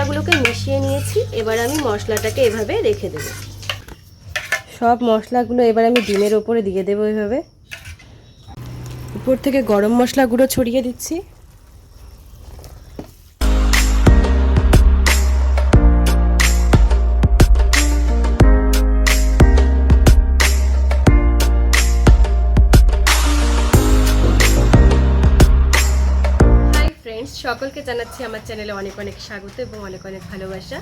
মশলাগুলোকে মিশিয়ে নিয়েছি। এবার আমি মশলাটাকে এভাবে রেখে দেব। সব মশলাগুলো এবার আমি ডিমের ওপরে দিয়ে দেবো। এভাবে উপর থেকে গরম মশলা গুঁড়ো ছড়িয়ে দিচ্ছি। সকলকে জানাচ্ছি আমার চ্যানেলে অনেক অনেক স্বাগত এবং অনেক অনেক ভালোবাসা।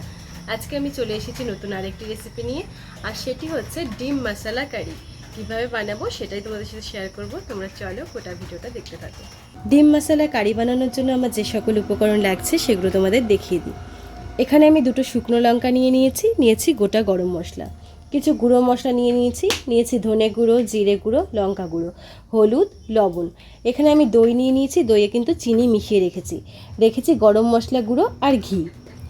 আজকে আমি চলে এসেছি নতুন আরেকটি রেসিপি নিয়ে, আর সেটি হচ্ছে ডিম মশলা কারি। কিভাবে বানাবো সেটাই তোমাদের সাথে শেয়ার করব। তোমরা চলো গোটা ভিডিওটা দেখতে থাকো। ডিম মশলা কারি বানানোর জন্য আমার যে সকল উপকরণ লাগছে সেগুলো তোমাদের দেখিয়ে দিই। এখানে আমি দুটো শুকনো লঙ্কা নিয়েছি গোটা গরম মশলা, কিছু গুঁড়ো মশলা নিয়েছি ধনে গুঁড়ো, জিরে গুঁড়ো, লঙ্কা গুঁড়ো, হলুদ, লবণ। এখানে আমি দই নিয়েছি, দইয়ে কিন্তু চিনি মিশিয়ে রেখেছি গরম মশলা গুঁড়ো আর ঘি।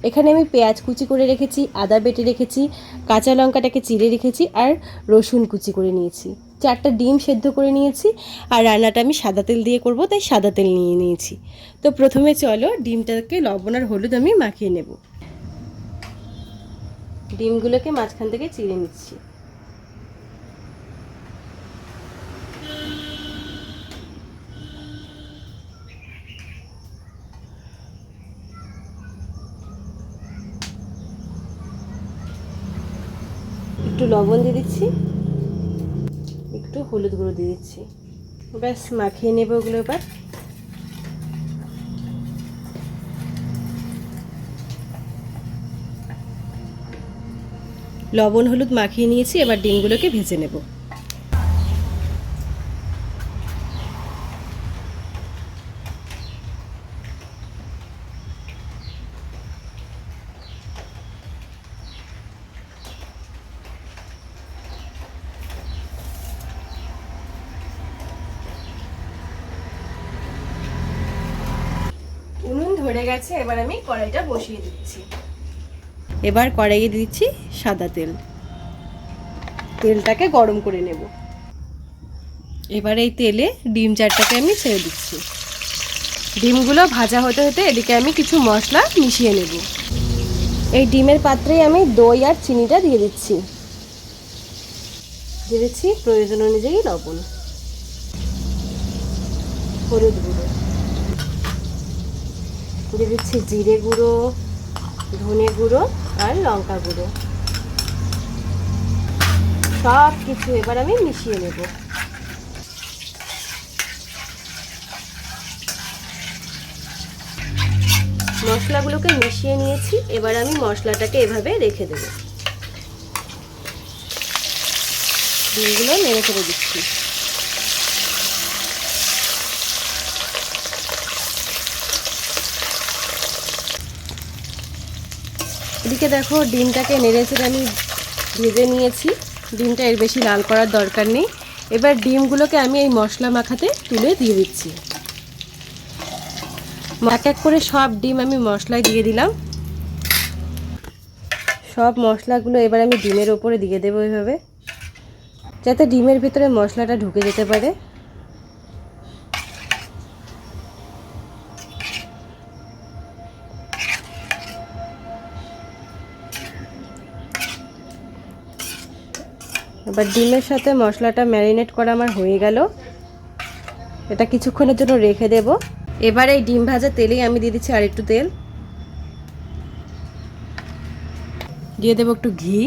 এখানে আমি পেঁয়াজ কুচি করে রেখেছি, আদা বেটে রেখেছি, কাঁচা লঙ্কাটাকে চিড়ে রেখেছি আর রসুন কুচি করে নিয়েছি। 4টা ডিম সেদ্ধ করে নিয়েছি, আর রান্নাটা আমি সাদা তেল দিয়ে করব, তাই সাদা তেল নিয়েছি। তো প্রথমে চলো ডিমটাকে লবণ আর হলুদ আমি মাখিয়ে নেব। ডিমগুলোকে মাঝখান থেকে চিড়ে নিচ্ছি। একটু লবণ দিয়ে দিচ্ছি, একটু হলুদ গুঁড়ো দিয়ে দিচ্ছি। ব্যাস মাখিয়ে নেব ওগুলো। এবার লবণ হলুদ মাখিয়ে নিয়েছি, এবার ডিমগুলোকে ভেজে নেব। উনুন ধরে গেছে, এবার আমি কড়াইটা বসিয়ে দিচ্ছি। এবার কড়াইয়ে দিচ্ছি সাদা তেল। তেলটাকে গরম করে নেব। এবার এই তেলে ডিম 4টাকে আমি ছেড়ে দিচ্ছি। ডিমগুলো ভাজা হতে হতে এদিকে আমি কিছু মশলা মিশিয়ে নেব। এই ডিমের পাত্রেই আমি দই আর চিনিটা দিয়ে দিচ্ছি প্রয়োজন অনুযায়ী লবণ, হলুদ গুঁড়ো দিয়ে দিচ্ছি, জিরে গুঁড়ো, ধনে গুঁড়ো আর লঙ্কা গুঁড়ো। সব কিছু এবার আমি মিশিয়ে নেব। মশলাগুলোকে মিশিয়ে নিয়েছি, এবার আমি মশলাটাকে এভাবে রেখে দেব। ডিমগুলো নেড়ে ফেলে দিচ্ছি। এদিকে দেখো ডিমটাকে নেড়ে চেড়ে আমি ভেজে নিয়েছি। ডিমটা এর বেশি লাল করার দরকার নেই। এবার ডিমগুলোকে আমি এই মশলা মাখাতে তুলে দিয়ে দিচ্ছি। এক এক করে সব ডিম আমি মশলায় দিয়ে দিলাম। সব মশলাগুলো এবার আমি ডিমের ওপরে দিয়ে দেবো এভাবে, যাতে ডিমের ভিতরে মশলাটা ঢুকে যেতে পারে। এবার ডিমের সাথে মশলাটা ম্যারিনেট করা আমার হয়ে গেল। এটা কিছুক্ষণের জন্য রেখে দেব। এবার এই ডিম ভাজা তেলেই আমি দিয়ে দিচ্ছি আর একটু তেল, দিয়ে দেবো একটু ঘি।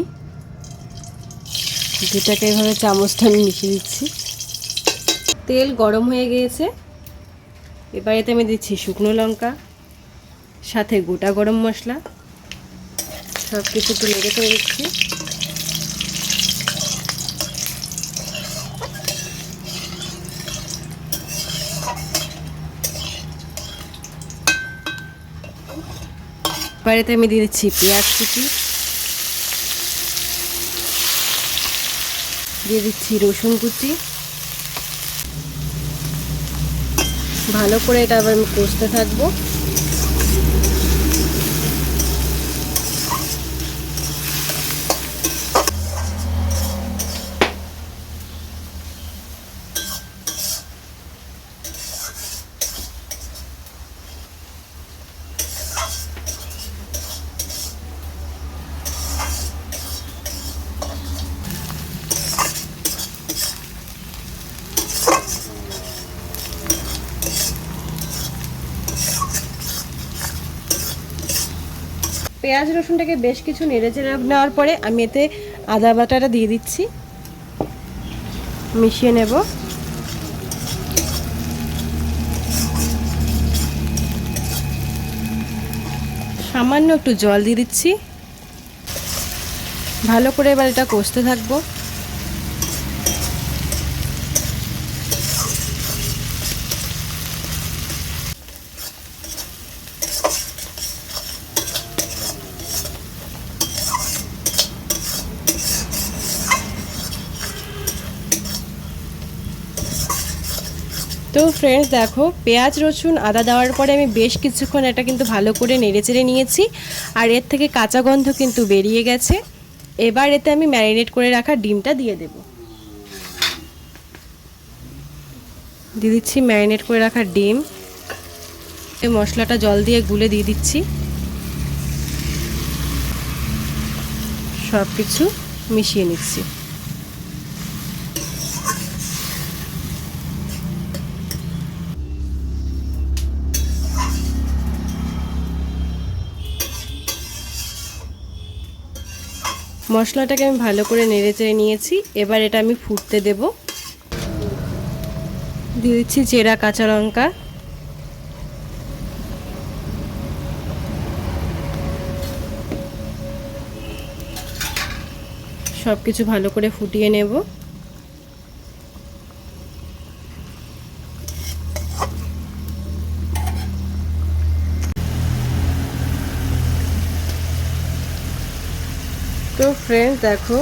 ঘিটাকে এভাবে চামচটা আমি মিশিয়ে দিচ্ছি। তেল গরম হয়ে গিয়েছে, এবার এতে আমি দিচ্ছি শুকনো লঙ্কা, সাথে গোটা গরম মশলা। সব কিছু একটু নেড়ে করে দিচ্ছি। এবার এতে আমি দিয়ে দিচ্ছি পেঁয়াজ কুচি, দিয়ে দিচ্ছি রসুন কুচি। ভালো করে এটা আবার আমি কষতে থাকবো। পেঁয়াজ রসুনটাকে বেশ কিছু নেড়েচেড়ে নেওয়ার পরে আমি এতে আদা বাটাটা দিয়ে দিচ্ছি, মিশিয়ে নেব। সামান্য একটু জল দিয়ে দিচ্ছি, ভালো করে এবার এটা কষতে থাকবো। তো ফ্রেন্ডস দেখো, পেঁয়াজ রসুন আদা দেওয়ার পরে আমি বেশ কিছুক্ষণ এটা কিন্তু ভালো করে নেড়েচেড়ে নিয়েছি, আর এর থেকে কাঁচা গন্ধ কিন্তু বেরিয়ে গেছে। এবার এতে আমি ম্যারিনেট করে রাখা ডিমটা দিয়ে দেব। দিয়ে দিচ্ছি ম্যারিনেট করে রাখা ডিম, এই মশলাটা জল দিয়ে গুলে দিয়ে দিচ্ছি, সব কিছু মিশিয়ে নিচ্ছি। মশলাটাকে আমি ভালো করে নেড়েচেড়ে নিয়েছি, এবার এটা আমি ফুটতে দেব। দিয়ে দিচ্ছি চেরা কাঁচা লঙ্কা, সব কিছু ভালো করে ফুটিয়ে নেব। তো ফ্রেন্ডস দেখো,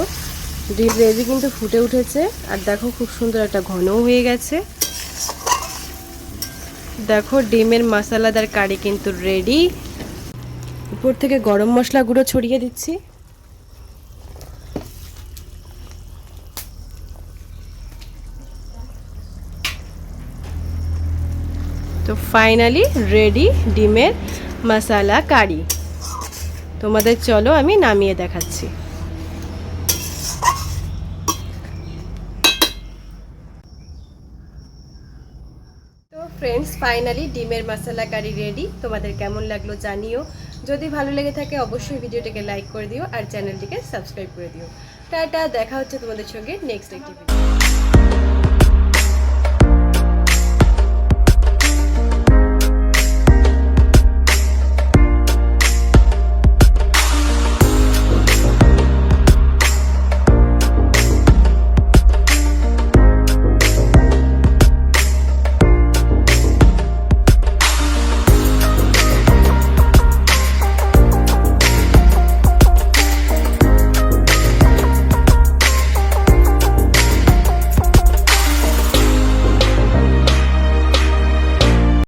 ডিম গ্রেভি কিন্তু ফুটে উঠেছে, আর দেখো খুব সুন্দর একটা ঘনও হয়ে গেছে। দেখো ডিমের মশলাদার কারি কিন্তু রেডি। উপর থেকে গরম মশলা গুঁড়ো ছড়িয়ে দিচ্ছি। তো ফাইনালি রেডি ডিমের মশলা কারি। তোমাদের চলো আমি নামিয়ে দেখাচ্ছি। তো ফ্রেন্ডস ফাইনালি ডিমের মশলা কারি রেডি। তোমাদের কেমন লাগলো জানিও। যদি ভালো লেগে থাকে অবশ্যই ভিডিওটিকে লাইক করে দিও আর চ্যানেলটিকে সাবস্ক্রাইব করে দিও। টাটা, দেখা হচ্ছে তোমাদের সঙ্গে নেক্সট একটি ভিডিও।